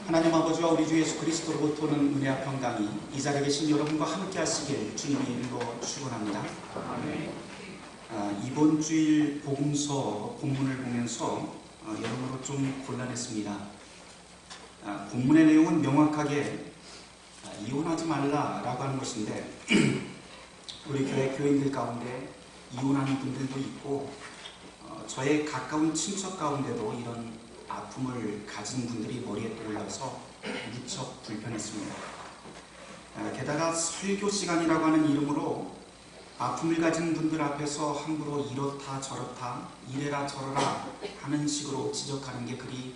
하나님 아버지와 우리 주 예수 그리스도로부터 오는 은혜와 평강이 이 자리에 계신 여러분과 함께 하시길 주님의 이름으로 축원합니다. 이번 주일 복음서 본문을 보면서 여러모로 좀 곤란했습니다. 본문의 내용은 명확하게 이혼하지 말라라고 하는 것인데 우리 교인들 가운데 이혼하는 분들도 있고 저의 가까운 친척 가운데도 이런 아픔을 가진 분들이 머리에 떠올라서 무척 불편했습니다. 게다가 설교 시간이라고 하는 이름으로 아픔을 가진 분들 앞에서 함부로 이렇다 저렇다 이래라 저러라 하는 식으로 지적하는 게 그리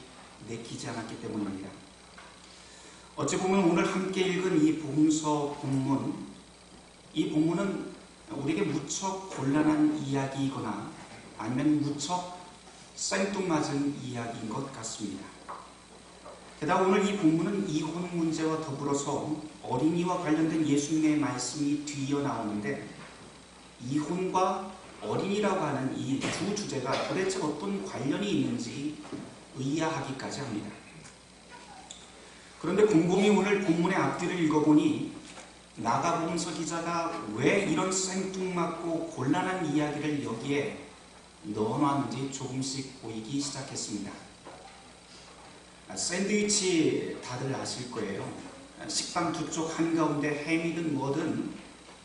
내키지 않았기 때문입니다. 어찌 보면 오늘 함께 읽은 이 복음서 본문, 이 본문은 우리에게 무척 곤란한 이야기이거나 아니면 무척 생뚱맞은 이야기인 것 같습니다. 게다가 오늘 이 본문은 이혼 문제와 더불어서 어린이와 관련된 예수님의 말씀이 뒤이어 나오는데 이혼과 어린이라고 하는 이 두 주제가 도대체 어떤 관련이 있는지 의아하기까지 합니다. 그런데 곰곰이 오늘 본문의 앞뒤를 읽어보니 마가복음서 기자가 왜 이런 생뚱맞고 곤란한 이야기를 여기에 넣어놨는지 조금씩 보이기 시작했습니다. 샌드위치 다들 아실 거예요. 식빵 두 쪽 한가운데 햄이든 뭐든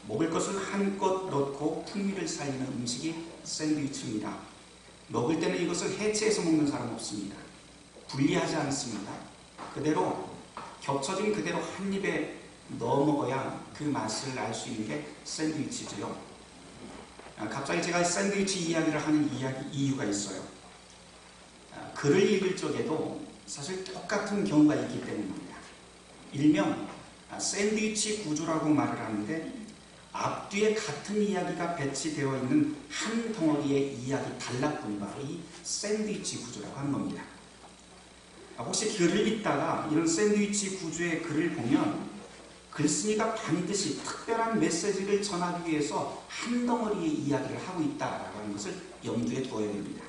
먹을 것을 한껏 넣고 풍미를 살리는 음식이 샌드위치입니다. 먹을 때는 이것을 해체해서 먹는 사람 없습니다. 분리하지 않습니다. 그대로 겹쳐진 그대로 한 입에 넣어 먹어야 그 맛을 알 수 있는 게 샌드위치죠. 갑자기 제가 샌드위치 이야기를 하는 이유가 있어요. 글을 읽을 적에도 사실 똑같은 경우가 있기 때문입니다. 일명 샌드위치 구조라고 말을 하는데 앞뒤에 같은 이야기가 배치되어 있는 한 덩어리의 이야기 단락분이 바로 이 샌드위치 구조라고 하는 겁니다. 혹시 글을 읽다가 이런 샌드위치 구조의 글을 보면 글쓴이가 반드시 특별한 메시지를 전하기 위해서 한 덩어리의 이야기를 하고 있다라고 하는 것을 염두에 두어야 됩니다.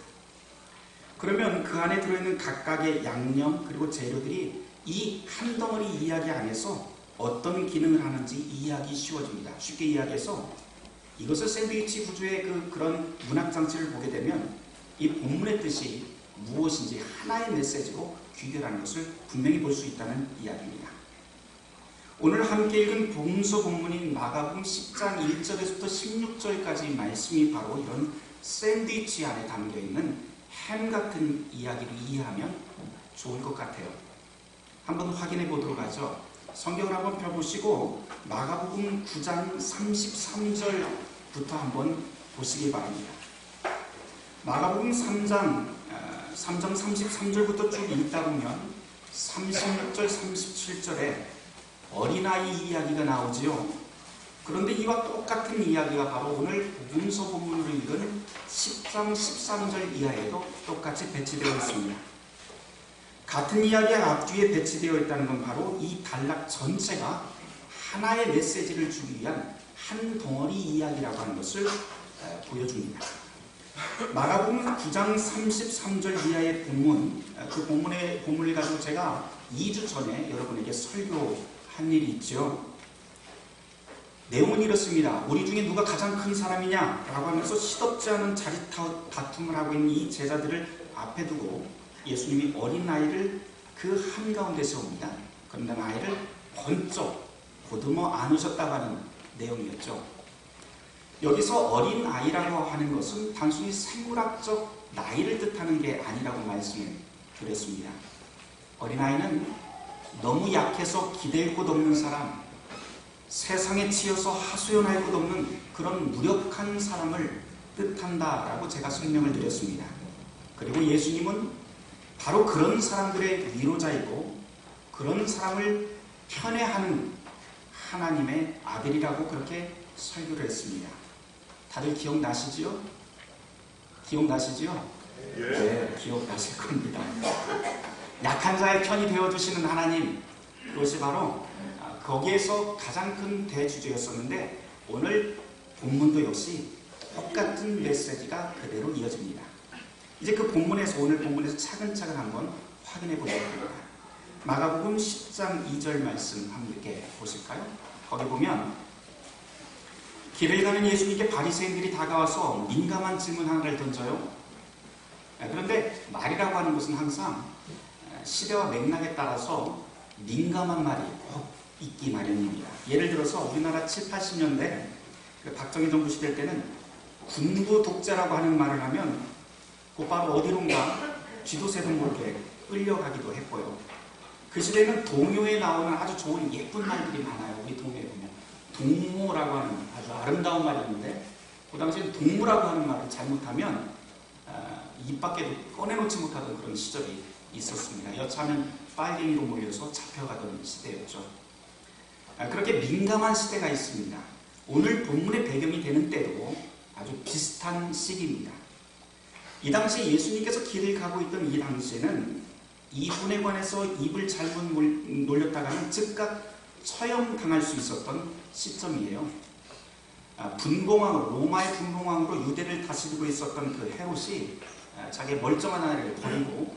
그러면 그 안에 들어있는 각각의 양념 그리고 재료들이 이 한 덩어리 이야기 안에서 어떤 기능을 하는지 이해하기 쉬워집니다. 쉽게 이야기해서 이것을 샌드위치 구조의 그런 문학장치를 보게 되면 이 본문의 뜻이 무엇인지 하나의 메시지로 귀결하는 것을 분명히 볼 수 있다는 이야기입니다. 오늘 함께 읽은 복음서 본문인 마가복음 10장 1절에서부터 16절까지 말씀이 바로 이런 샌드위치 안에 담겨있는 햄 같은 이야기를 이해하면 좋을 것 같아요. 한번 확인해 보도록 하죠. 성경을 한번 펴보시고 마가복음 9장 33절부터 한번 보시기 바랍니다. 마가복음 3장 33절부터 쭉 읽다 보면 36절, 37절에 어린아이 이야기가 나오지요. 그런데 이와 똑같은 이야기가 바로 오늘 복음서 본문으로 읽은 10장 13절 이하에도 똑같이 배치되어 있습니다. 같은 이야기가 앞뒤에 배치되어 있다는 건 바로 이 단락 전체가 하나의 메시지를 주기 위한 한 덩어리 이야기라고 하는 것을 보여줍니다. 마가복음 9장 33절 이하의 본문, 그 본문을 가지고 제가 2주 전에 여러분에게 설교한 일이 있죠. 내용은 이렇습니다. 우리 중에 누가 가장 큰 사람이냐라고 하면서 시덥지 않은 자리 다툼을 하고 있는 이 제자들을 앞에 두고 예수님이 어린 아이를 그 한가운데 세웁니다. 그런데 아이를 번쩍 보듬어 안으셨다고 하는 내용이었죠. 여기서 어린 아이라고 하는 것은 단순히 생물학적 나이를 뜻하는 게 아니라고 말씀을 드렸습니다. 어린 아이는 너무 약해서 기댈 곳 없는 사람, 세상에 치여서 하소연할 곳 없는 그런 무력한 사람을 뜻한다라고 제가 설명을 드렸습니다. 그리고 예수님은 바로 그런 사람들의 위로자이고 그런 사람을 편애하는 하나님의 아들이라고 그렇게 설교를 했습니다. 다들 기억나시지요? 기억나시지요? 네, 기억나실 겁니다. 약한 자의 편이 되어주시는 하나님, 그것이 바로 거기에서 가장 큰 대주제였었는데 오늘 본문도 역시 똑같은 메시지가 그대로 이어집니다. 이제 그 본문에서 오늘 본문에서 차근차근 한번 확인해 보려고 합니다. 마가복음 10장 2절 말씀 함께 보실까요? 거기 보면 길을 가는 예수님께 바리새인들이 다가와서 민감한 질문 하나를 던져요. 그런데 말이라고 하는 것은 항상 시대와 맥락에 따라서 민감한 말이 꼭 있기 마련입니다. 예를 들어서 우리나라 7, 80년대 박정희 정부 시대 때는 군부 독재라고 하는 말을 하면 곧바로 어디론가 쥐도새도 모르게 끌려가기도 했고요. 그 시대는 동요에 나오는 아주 좋은 예쁜 말들이 많아요. 우리 동요에 보면 동무라고 하는 아주 아름다운 말이 있는데 그 당시에 동무라고 하는 말을 잘못하면 입 밖에도 꺼내놓지 못하던 그런 시절이 있었습니다. 여차하면 빨갱이로 몰려서 잡혀가던 시대였죠. 그렇게 민감한 시대가 있습니다. 오늘 본문의 배경이 되는 때도 아주 비슷한 시기입니다. 이 당시에 예수님께서 길을 가고 있던 이 당시에는 이분에 관해서 입을 잘못 놀렸다가는 즉각 처형당할 수 있었던 시점이에요. 분봉왕으로, 로마의 분봉왕으로 유대를 다스리고 있었던 그 헤롯이 자기의 멀쩡한 아내를 버리고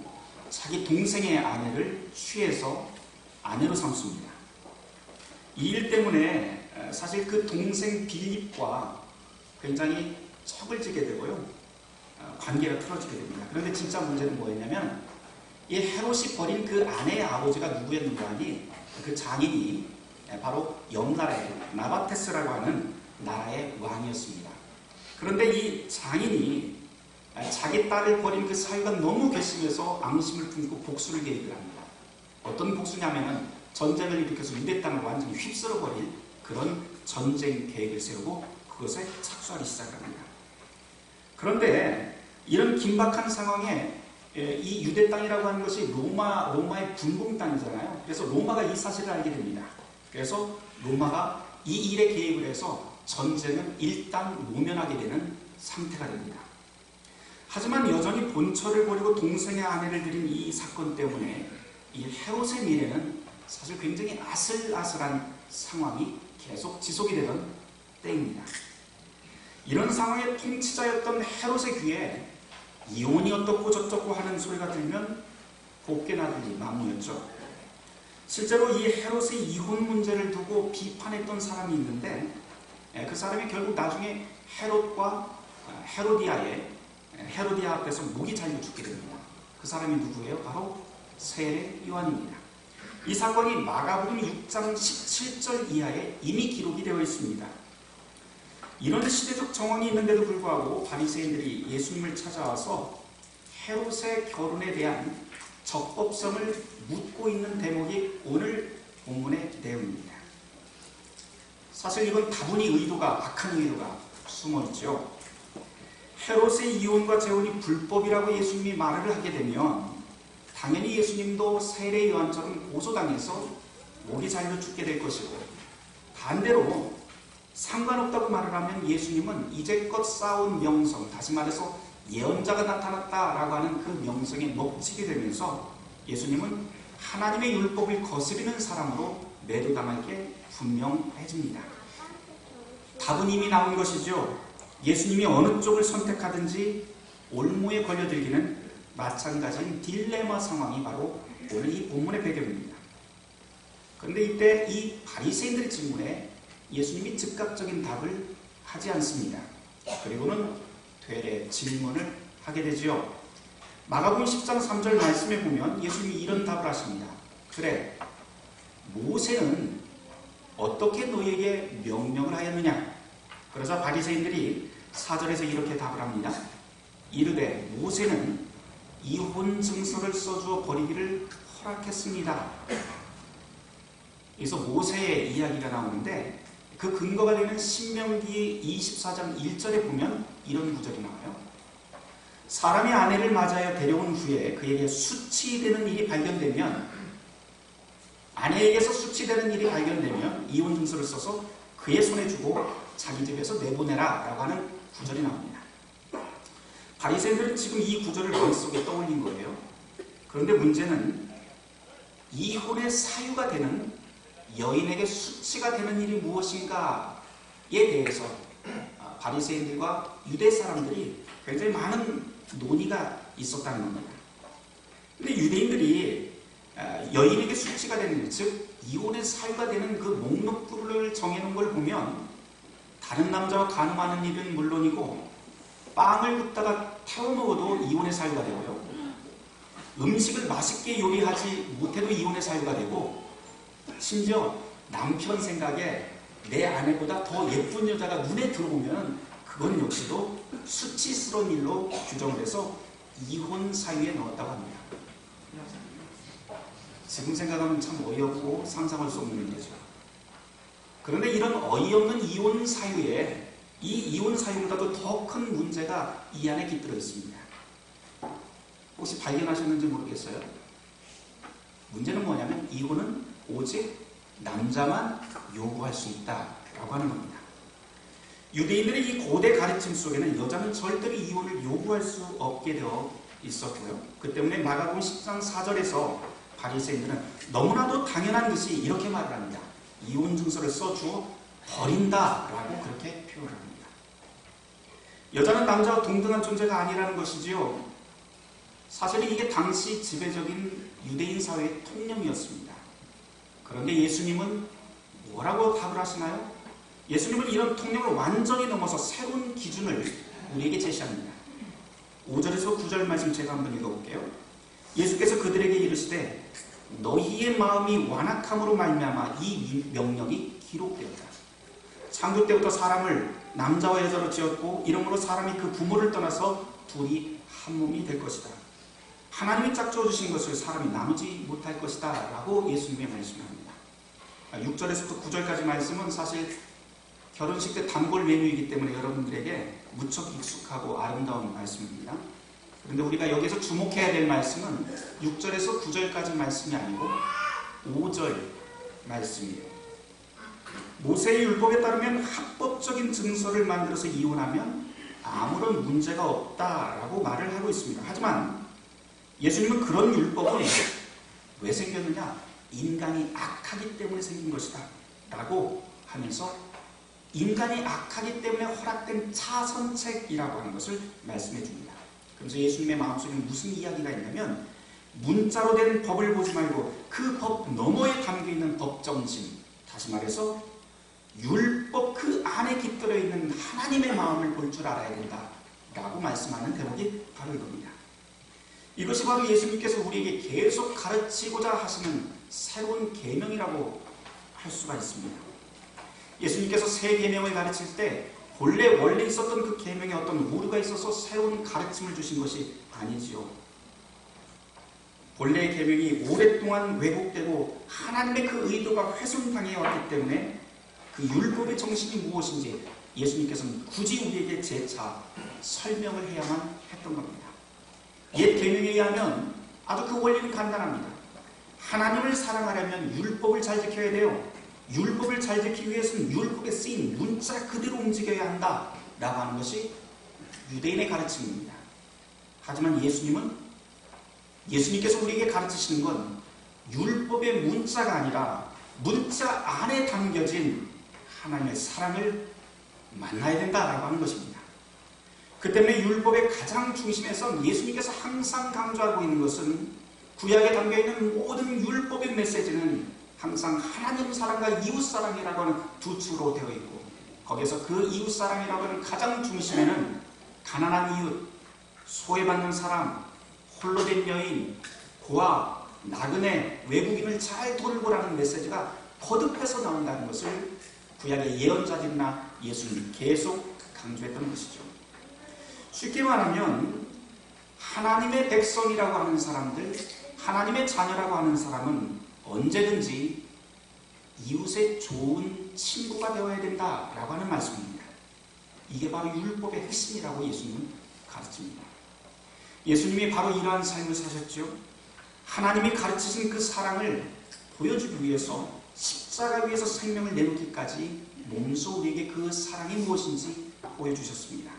자기 동생의 아내를 취해서 아내로 삼습니다. 이 일 때문에 사실 그 동생 빌립과 굉장히 척을 지게 되고요. 관계가 틀어지게 됩니다. 그런데 진짜 문제는 뭐였냐면 이 헤롯이 버린 그 아내의 아버지가 누구였는가 하니 그 장인이 바로 옆나라의 나바테스라고 하는 나라의 왕이었습니다. 그런데 이 장인이 자기 딸을 버린 그 사유가 너무 괘씸해서 앙심을 품고 복수를 계획을 합니다. 어떤 복수냐면은 전쟁을 일으켜서 유대 땅을 완전히 휩쓸어버릴 그런 전쟁 계획을 세우고 그것에 착수하기 시작합니다. 그런데 이런 긴박한 상황에 이 유대 땅이라고 하는 것이 로마의 분봉 땅이잖아요. 그래서 로마가 이 사실을 알게 됩니다. 그래서 로마가 이 일에 개입을 해서 전쟁은 일단 모면하게 되는 상태가 됩니다. 하지만 여전히 본처를 버리고 동생의 아내를 들인 이 사건 때문에 이 헤롯의 미래는 사실 굉장히 아슬아슬한 상황이 계속 지속이 되던 때입니다. 이런 상황의 통치자였던 헤롯의 귀에 이혼이 어떻고 저떻고 하는 소리가 들면 곱게 나들이 만무였죠. 실제로 이 헤롯의 이혼 문제를 두고 비판했던 사람이 있는데 그 사람이 결국 나중에 헤롯과 헤로디아 앞에서 목이 잘려 죽게 됩니다. 그 사람이 누구예요? 바로 세례 요한입니다. 이 사건이 마가복음 6장 17절 이하에 이미 기록이 되어 있습니다. 이런 시대적 정황이 있는데도 불구하고 바리새인들이 예수님을 찾아와서 헤롯의 결혼에 대한 적법성을 묻고 있는 대목이 오늘 본문의 내용입니다. 사실 이건 다분히 악한 의도가 숨어있죠. 헤롯의 이혼과 재혼이 불법이라고 예수님이 말을 하게 되면 당연히 예수님도 세례 요한처럼 고소당해서 목이 잘려 죽게 될 것이고, 반대로 상관없다고 말을 하면 예수님은 이제껏 쌓은 명성, 다시 말해서 예언자가 나타났다라고 하는 그 명성에 먹히게 되면서 예수님은 하나님의 율법을 거스르는 사람으로 매도당할 게 분명해집니다. 답은 이미 나온 것이죠. 예수님이 어느 쪽을 선택하든지 올무에 걸려들기는 마찬가지인 딜레마 상황이 바로 오늘 이 본문의 배경입니다. 그런데 이때 이 바리새인들의 질문에 예수님이 즉각적인 답을 하지 않습니다. 그리고는 되레 질문을 하게 되지요. 마가복음 10장 3절 말씀에 보면 예수님이 이런 답을 하십니다. 그래, 모세는 어떻게 너에게 명령을 하였느냐? 그러자 바리새인들이 4절에서 이렇게 답을 합니다. 이르되 모세는 이혼 증서를 써주어 버리기를 허락했습니다. 여기서 모세의 이야기가 나오는데 그 근거가 되는 신명기 24장 1절에 보면 이런 구절이 나와요. 사람이 아내를 맞아여 데려온 후에 그에게 수치되는 일이 발견되면, 아내에게서 수치되는 일이 발견되면 이혼 증서를 써서 그의 손에 주고 자기 집에서 내보내라 라고 하는 구절이 나옵니다. 바리새인들은 지금 이 구절을 머릿속에 떠올린 거예요. 그런데 문제는 이혼의 사유가 되는, 여인에게 수치가 되는 일이 무엇인가에 대해서 바리새인들과 유대 사람들이 굉장히 많은 논의가 있었다는 겁니다. 근데 유대인들이 여인에게 수치가 되는, 즉 이혼의 사유가 되는 그 목록부를 정해놓은 걸 보면 다른 남자와 간음하는 일은 물론이고 빵을 굽다가 태워 먹어도 이혼의 사유가 되고요. 음식을 맛있게 요리하지 못해도 이혼의 사유가 되고, 심지어 남편 생각에 내 아내보다 더 예쁜 여자가 눈에 들어오면 그건 역시도 수치스러운 일로 규정을 해서 이혼 사유에 넣었다고 합니다. 지금 생각하면 참 어이없고 상상할 수 없는 일이죠. 그런데 이런 어이없는 이혼 사유에 이 이혼 사유보다도 더 큰 문제가 이 안에 깃들어 있습니다. 혹시 발견하셨는지 모르겠어요. 문제는 뭐냐면 이혼은 오직 남자만 요구할 수 있다라고 하는 겁니다. 유대인들의 이 고대 가르침 속에는 여자는 절대로 이혼을 요구할 수 없게 되어 있었고요. 그 때문에 마가복음 10장 4절에서 바리새인들은 너무나도 당연한 듯이 이렇게 말을 합니다. 이혼 증서를 써주어 버린다라고 그렇게 표현을 합니다. 여자는 남자와 동등한 존재가 아니라는 것이지요. 사실은 이게 당시 지배적인 유대인 사회의 통념이었습니다. 그런데 예수님은 뭐라고 답을 하시나요? 예수님은 이런 통념을 완전히 넘어서 새로운 기준을 우리에게 제시합니다. 5절에서 9절 말씀 제가 한번 읽어볼게요. 예수께서 그들에게 이르시되 너희의 마음이 완악함으로 말미암아 이 명령이 기록되었다. 창조 때부터 사람을 남자와 여자로 지었고 이러므로 사람이 그 부모를 떠나서 둘이 한 몸이 될 것이다. 하나님이 짝지어 주신 것을 사람이 나누지 못할 것이다 라고 예수님이 말씀합니다. 6절에서부터 9절까지 말씀은 사실 결혼식 때 단골 메뉴이기 때문에 여러분들에게 무척 익숙하고 아름다운 말씀입니다. 그런데 우리가 여기서 주목해야 될 말씀은 6절에서 9절까지 말씀이 아니고 5절 말씀이에요. 모세의 율법에 따르면 합법적인 증서를 만들어서 이혼하면 아무런 문제가 없다라고 말을 하고 있습니다. 하지만 예수님은 그런 율법은 왜 생겼느냐? 인간이 악하기 때문에 생긴 것이다 라고 하면서 인간이 악하기 때문에 허락된 차선책이라고 하는 것을 말씀해 줍니다. 그래서 예수님의 마음속에 무슨 이야기가 있냐면 문자로 된 법을 보지 말고 그 법 너머에 담겨있는 법정심, 다시 말해서 율법 그 안에 깃들어 있는 하나님의 마음을 볼 줄 알아야 된다 라고 말씀하는 대목이 바로 이겁니다. 이것이 바로 예수님께서 우리에게 계속 가르치고자 하시는 새로운 계명이라고 할 수가 있습니다. 예수님께서 새 계명을 가르칠 때 원래 있었던 그 계명에 어떤 오류가 있어서 새로운 가르침을 주신 것이 아니지요. 본래의 계명이 오랫동안 왜곡되고 하나님의 그 의도가 훼손당해 왔기 때문에 그 율법의 정신이 무엇인지 예수님께서는 굳이 우리에게 재차 설명을 해야만 했던 겁니다. 옛 계명에 의하면 아주 그 원리는 간단합니다. 하나님을 사랑하려면 율법을 잘 지켜야 돼요. 율법을 잘 지키기 위해서는 율법에 쓰인 문자 그대로 움직여야 한다 라고 하는 것이 유대인의 가르침입니다. 하지만 예수님께서 우리에게 가르치시는 건 율법의 문자가 아니라 문자 안에 담겨진 하나님의 사랑을 만나야 된다라고 하는 것입니다. 그 때문에 율법의 가장 중심에서 예수님께서 항상 강조하고 있는 것은 구약에 담겨있는 모든 율법의 메시지는 항상 하나님 사랑과 이웃 사랑이라고 하는 두 축으로 되어 있고 거기에서 그 이웃 사랑이라고 하는 가장 중심에는 가난한 이웃, 소외받는 사람, 홀로 된 여인, 고아, 나그네, 외국인을 잘 돌보라는 메시지가 거듭해서 나온다는 것을 구약의 예언자들이나 예수님이 계속 강조했던 것이죠. 쉽게 말하면 하나님의 백성이라고 하는 사람들, 하나님의 자녀라고 하는 사람은 언제든지 이웃의 좋은 친구가 되어야 된다라고 하는 말씀입니다. 이게 바로 율법의 핵심이라고 예수님은 가르칩니다. 예수님이 바로 이러한 삶을 사셨죠. 하나님이 가르치신 그 사랑을 보여주기 위해서 십자가 위에서 생명을 내놓기까지 몸소 우리에게 그 사랑이 무엇인지 보여주셨습니다.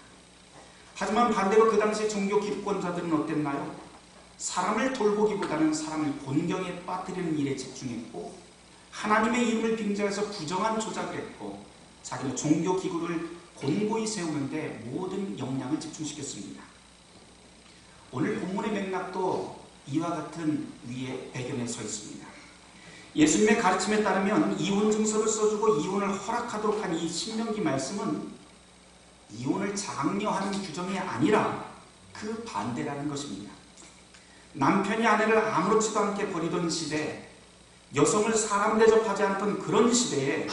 하지만 반대로 그 당시 종교 기득권자들은 어땠나요? 사람을 돌보기보다는 사람을 곤경에 빠뜨리는 일에 집중했고 하나님의 이름을 빙자해서 부정한 조작을 했고 자기는 종교 기구를 곤고히 세우는데 모든 역량을 집중시켰습니다. 오늘 본문의 맥락도 이와 같은 위에 배경에 서 있습니다. 예수님의 가르침에 따르면 이혼 증서를 써주고 이혼을 허락하도록 한 이 신명기 말씀은 이혼을 장려하는 규정이 아니라 그 반대라는 것입니다. 남편이 아내를 아무렇지도 않게 버리던 시대, 여성을 사람 대접하지 않던 그런 시대에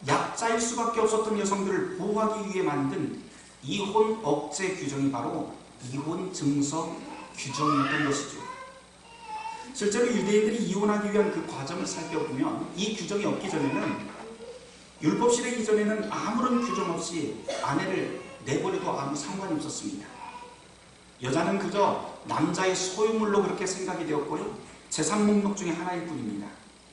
약자일 수밖에 없었던 여성들을 보호하기 위해 만든 이혼 억제 규정이 바로 이혼 증서 규정이었던 것이죠. 실제로 유대인들이 이혼하기 위한 그 과정을 살펴보면 이 규정이 없기 전에는 율법 시대 이전에는 아무런 규정 없이 아내를 내버려도 아무 상관이 없었습니다. 여자는 그저 남자의 소유물로 그렇게 생각이 되었고요. 재산 목록 중에 하나일 뿐입니다.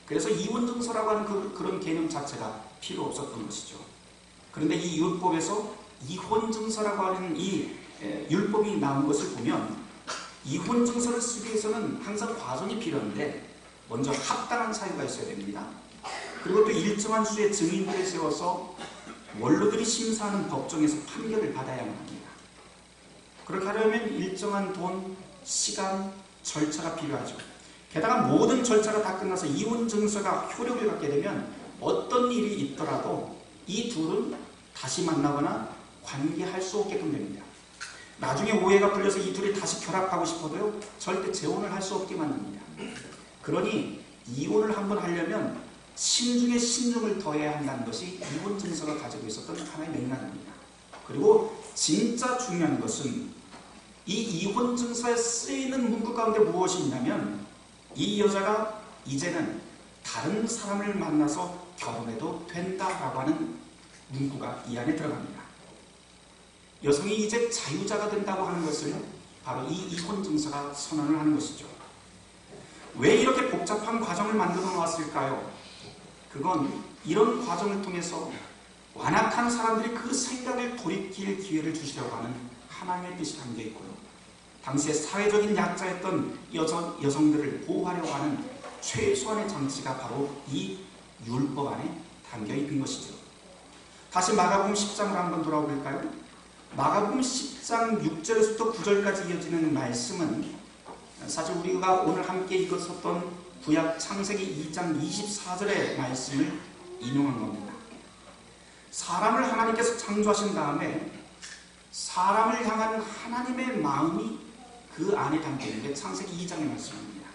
그래서 이혼 증서라고 하는 그런 개념 자체가 필요 없었던 것이죠. 그런데 이 율법에서 이혼 증서라고 하는 이 율법이 나온 것을 보면 이혼 증서를 쓰기 위해서는 항상 과정이 필요한데 먼저 합당한 사유가 있어야 됩니다. 그리고 또 일정한 수의 증인들을 세워서 원로들이 심사하는 법정에서 판결을 받아야만 합니다. 그렇게 하려면 일정한 돈, 시간, 절차가 필요하죠. 게다가 모든 절차가 다 끝나서 이혼 증서가 효력을 갖게 되면 어떤 일이 있더라도 이 둘은 다시 만나거나 관계할 수 없게끔 됩니다. 나중에 오해가 풀려서 이 둘이 다시 결합하고 싶어도요, 절대 재혼을 할 수 없게 만듭니다. 그러니 이혼을 한번 하려면 신중에 신중을 더해야 한다는 것이 이혼 증서가 가지고 있었던 하나의 맥락입니다. 그리고 진짜 중요한 것은 이 이혼 증서에 쓰이는 문구 가운데 무엇이 있냐면 이 여자가 이제는 다른 사람을 만나서 결혼해도 된다라고 하는 문구가 이 안에 들어갑니다. 여성이 이제 자유자가 된다고 하는 것을 바로 이 이혼 증서가 선언을 하는 것이죠. 왜 이렇게 복잡한 과정을 만들어 놓았을까요? 그건 이런 과정을 통해서 완악한 사람들이 그 생각을 돌이킬 기회를 주시려고 하는 하나님의 뜻이 담겨 있고요. 당시에 사회적인 약자였던 여성들을 보호하려고 하는 최소한의 장치가 바로 이 율법 안에 담겨 있는 것이죠. 다시 마가복음 10장으로 한번 돌아와 볼까요? 마가복음 10장 6절에서부터 9절까지 이어지는 말씀은 사실 우리가 오늘 함께 읽었었던 구약 창세기 2장 24절의 말씀을 인용한 겁니다. 사람을 하나님께서 창조하신 다음에 사람을 향한 하나님의 마음이 그 안에 담겨있는 게 창세기 2장의 말씀입니다.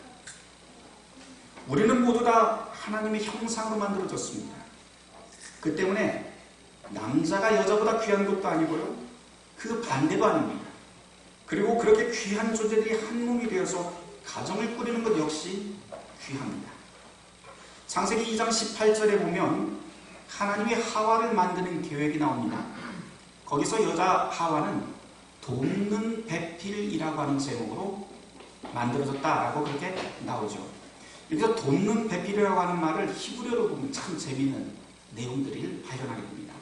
우리는 모두 다 하나님의 형상으로 만들어졌습니다. 그 때문에 남자가 여자보다 귀한 것도 아니고요, 그 반대도 아닙니다. 그리고 그렇게 귀한 존재들이 한 몸이 되어서 가정을 꾸리는 것 역시 귀합니다. 창세기 2장 18절에 보면 하나님이 하와를 만드는 계획이 나옵니다. 거기서 여자 하와는 돕는 배필이라고 하는 제목으로 만들어졌다라고 그렇게 나오죠. 여기서 돕는 배필이라고 하는 말을 히브리어로 보면 참 재미있는 내용들을 발견하게 됩니다.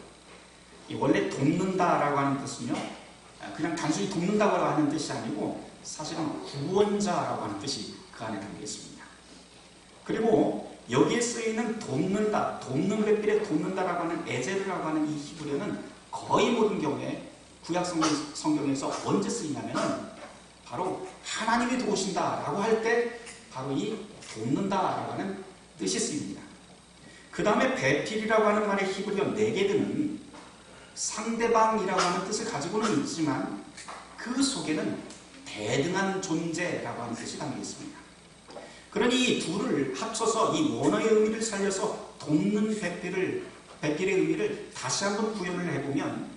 원래 돕는다라고 하는 뜻은요, 그냥 단순히 돕는다고 하는 뜻이 아니고 사실은 구원자라고 하는 뜻이 그 안에 담겨 있습니다. 그리고 여기에 쓰이는 돕는다, 돕는 배필에 돕는다라고 하는 에제르라고 하는 이 히브리어는 거의 모든 경우에 구약 성경에서 언제 쓰이냐면 바로 하나님이 도우신다라고 할 때 바로 이 돕는다라고 하는 뜻이 쓰입니다. 그 다음에 배필이라고 하는 말의 히브리어 네게드는 상대방이라고 하는 뜻을 가지고는 있지만 그 속에는 대등한 존재라고 하는 뜻이 담겨 있습니다. 그러니 이 둘을 합쳐서 이 원어의 의미를 살려서 돕는 배필의 의미를 다시 한번 구현을 해보면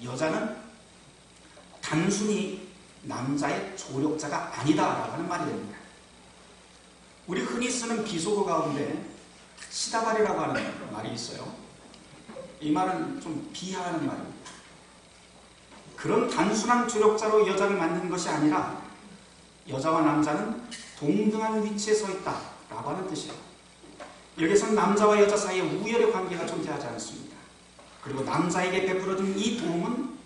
여자는 단순히 남자의 조력자가 아니다라고 하는 말이 됩니다. 우리 흔히 쓰는 비속어 가운데 시다발이라고 하는 말이 있어요. 이 말은 좀 비하하는 말입니다. 그런 단순한 조력자로 여자를 만드는 것이 아니라 여자와 남자는 동등한 위치에 서 있다라고 하는 뜻이에요. 여기서는 남자와 여자 사이에 우열의 관계가 존재하지 않습니다. 그리고 남자에게 베풀어준 이 도움은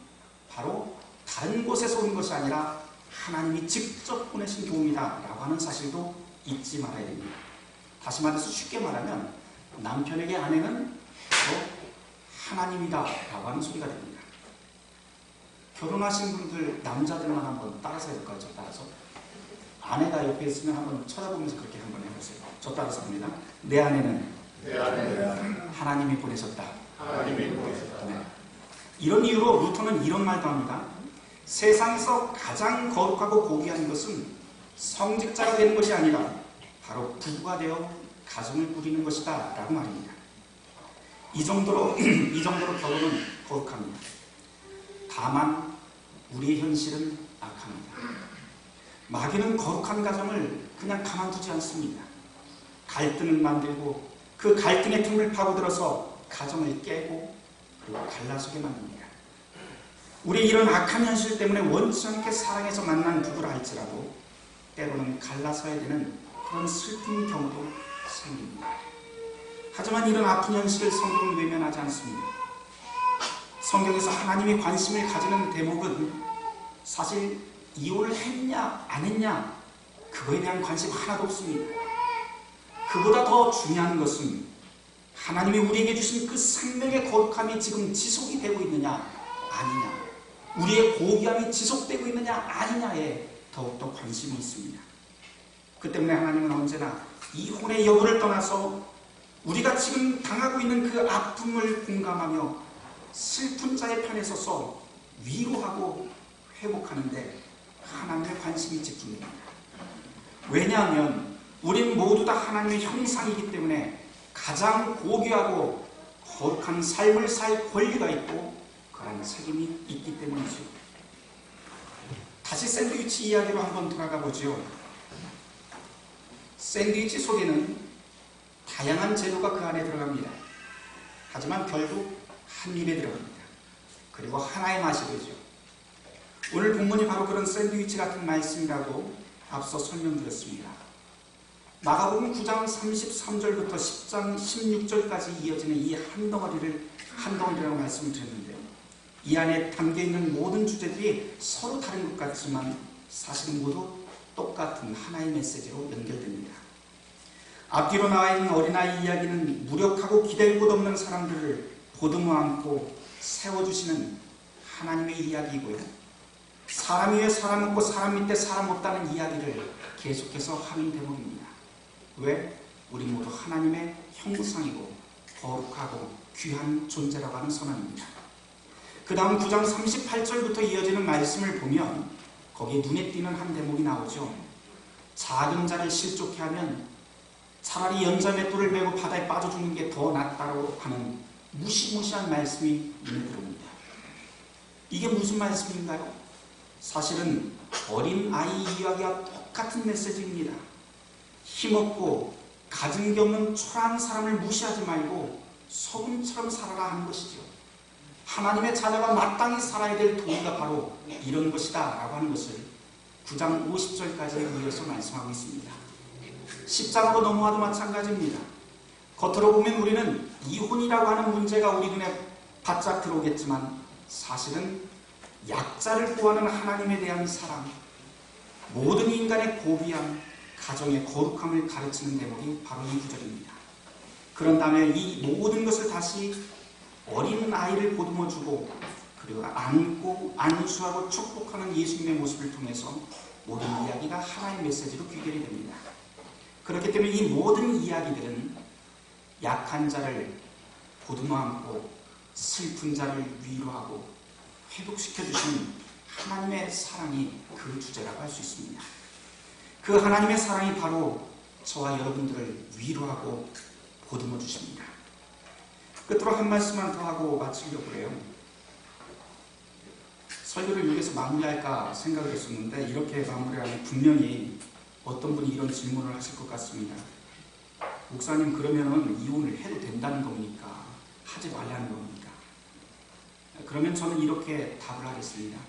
바로 다른 곳에서 온 것이 아니라 하나님이 직접 보내신 도움이다라고 하는 사실도 잊지 말아야 됩니다. 다시 말해서 쉽게 말하면 남편에게 아내는 바로 하나님이다라고 하는 소리가 됩니다. 결혼하신 분들 남자들만 한번 따라서 해볼까요? 저 따라서 아내가 옆에 있으면 한번 쳐다보면서 그렇게 한번 해보세요. 저 따라서 합니다. 내 아내는 하나님이 보내셨다. 네. 이런 이유로 루터는 이런 말도 합니다. 세상에서 가장 거룩하고 고귀한 것은 성직자가 되는 것이 아니라 바로 부부가 되어 가정을 꾸리는 것이다 라고 말입니다. 이 정도로 결혼은 거룩합니다. 다만 우리의 현실은 악합니다. 마귀는 거룩한 가정을 그냥 가만두지 않습니다. 갈등을 만들고 그 갈등의 틈을 파고들어서 가정을 깨고 그리고 갈라서게 만듭니다. 우리 이런 악한 현실 때문에 원치 않게 사랑해서 만난 부부라 할지라도 때로는 갈라서야 되는 그런 슬픈 경우도 생깁니다. 하지만 이런 아픈 현실을 성경은 외면하지 않습니다. 성경에서 하나님이 관심을 가지는 대목은 사실 이혼을 했냐 안 했냐 그거에 대한 관심 하나도 없습니다. 그보다 더 중요한 것은 하나님이 우리에게 주신 그 생명의 거룩함이 지금 지속이 되고 있느냐 아니냐, 우리의 고귀함이 지속되고 있느냐 아니냐에 더욱더 관심이 있습니다. 그 때문에 하나님은 언제나 이혼의 여부를 떠나서 우리가 지금 당하고 있는 그 아픔을 공감하며 슬픈 자의 편에 서서 위로하고 회복하는데 하나님의 관심이 집중됩니다. 왜냐하면 우린 모두 다 하나님의 형상이기 때문에 가장 고귀하고 거룩한 삶을 살 권리가 있고 그런 책임이 있기 때문이죠. 다시 샌드위치 이야기로 한번 돌아가 보죠. 샌드위치 속에는 다양한 재료가 그 안에 들어갑니다. 하지만 결국 한 입에 들어갑니다. 그리고 하나의 맛이 되죠. 오늘 본문이 바로 그런 샌드위치 같은 말씀이라고 앞서 설명드렸습니다. 마가복음 9장 33절부터 10장 16절까지 이어지는 이 한 덩어리라고 말씀을 드렸는데요. 이 안에 담겨있는 모든 주제들이 서로 다른 것 같지만 사실은 모두 똑같은 하나의 메시지로 연결됩니다. 앞뒤로 나와 있는 어린아이 이야기는 무력하고 기댈 곳 없는 사람들을 보듬어 안고 세워주시는 하나님의 이야기이고요. 사람 위에 사람 없고 사람 밑에 사람 없다는 이야기를 계속해서 하는 대목입니다. 왜? 우리 모두 하나님의 형상이고 거룩하고 귀한 존재라고 하는 선언입니다. 그 다음 9장 38절부터 이어지는 말씀을 보면 거기에 눈에 띄는 한 대목이 나오죠. 작은 자를 실족해 하면 차라리 연자맷돌을 메고 바다에 빠져 죽는 게 더 낫다고 하는 무시무시한 말씀이 눈에 들어옵니다. 이게 무슨 말씀인가요? 사실은 어린 아이 이야기와 똑같은 메시지입니다. 힘없고 가진 게 없는 초라한 사람을 무시하지 말고 소금처럼 살아라 하는 것이죠. 하나님의 자녀가 마땅히 살아야 될 도리가 바로 이런 것이다 라고 하는 것을 9장 50절까지 이어서 말씀하고 있습니다. 10장으로 넘어와도 마찬가지입니다. 겉으로 보면 우리는 이혼이라고 하는 문제가 우리 눈에 바짝 들어오겠지만 사실은 약자를 구하는 하나님에 대한 사랑, 모든 인간의 고귀함, 가정의 거룩함을 가르치는 대목이 바로 이 구절입니다. 그런 다음에 이 모든 것을 다시 어린 아이를 보듬어주고 그리고 안고 안수하고 축복하는 예수님의 모습을 통해서 모든 이야기가 하나의 메시지로 귀결이 됩니다. 그렇기 때문에 이 모든 이야기들은 약한 자를 보듬어 안고 슬픈 자를 위로하고 회복시켜주시는 하나님의 사랑이 그 주제라고 할 수 있습니다. 그 하나님의 사랑이 바로 저와 여러분들을 위로하고 보듬어 주십니다. 끝으로 한 말씀만 더 하고 마치려고 해요. 설교를 여기서 마무리할까 생각을 했었는데 이렇게 마무리하면 분명히 어떤 분이 이런 질문을 하실 것 같습니다. 목사님, 그러면은 이혼을 해도 된다는 겁니까? 하지 말라는 겁니까? 그러면 저는 이렇게 답을 하겠습니다.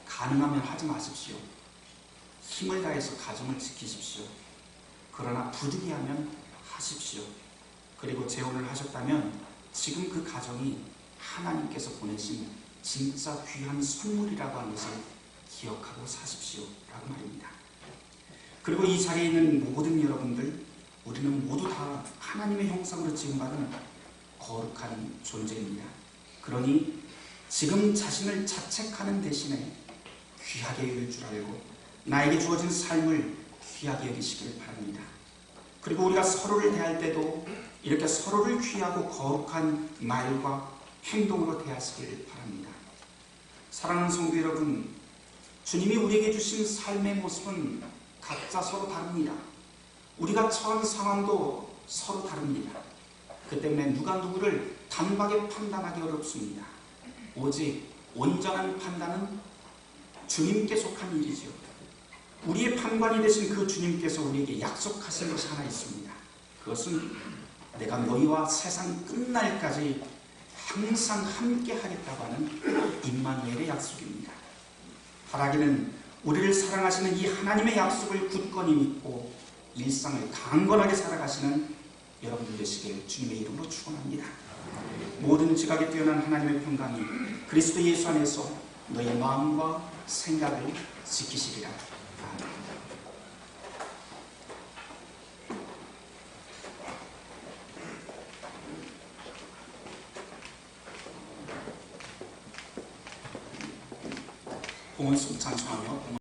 가능하면 하지 마십시오. 힘을 다해서 가정을 지키십시오. 그러나 부득이하면 하십시오. 그리고 재혼을 하셨다면 지금 그 가정이 하나님께서 보내신 진짜 귀한 선물이라고 하는 것을 기억하고 사십시오 라고 말입니다. 그리고 이 자리에 있는 모든 여러분들, 우리는 모두 다 하나님의 형상으로 지음받은 거룩한 존재입니다. 그러니 지금 자신을 자책하는 대신에 귀하게 여길 줄 알고 나에게 주어진 삶을 귀하게 여기시길 바랍니다. 그리고 우리가 서로를 대할 때도 이렇게 서로를 귀하고 거룩한 말과 행동으로 대하시길 바랍니다. 사랑하는 성도 여러분, 주님이 우리에게 주신 삶의 모습은 각자 서로 다릅니다. 우리가 처한 상황도 서로 다릅니다. 그 때문에 누가 누구를 단박에 판단하기 어렵습니다. 오직 온전한 판단은 주님께 속한 일이지요. 우리의 판관이 되신 그 주님께서 우리에게 약속하신 것이 하나 있습니다. 그것은 내가 너희와 세상 끝날까지 항상 함께 하겠다고 하는 임마누엘의 약속입니다. 바라기는 우리를 사랑하시는 이 하나님의 약속을 굳건히 믿고 일상을 강건하게 살아가시는 여러분들 되시길 주님의 이름으로 축원합니다. 모든 지각에 뛰어난 하나님의 평강이 그리스도 예수 안에서 너의 마음과 생각을 지키시리라. 아멘. 봉헌 찬송하며